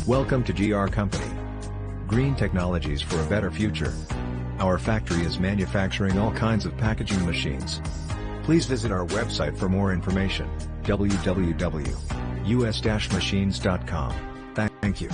Welcome to GR Company. Green technologies for a better future. Our factory is manufacturing all kinds of packaging machines. Please visit our website for more information, www.us-machines.com. Thank you.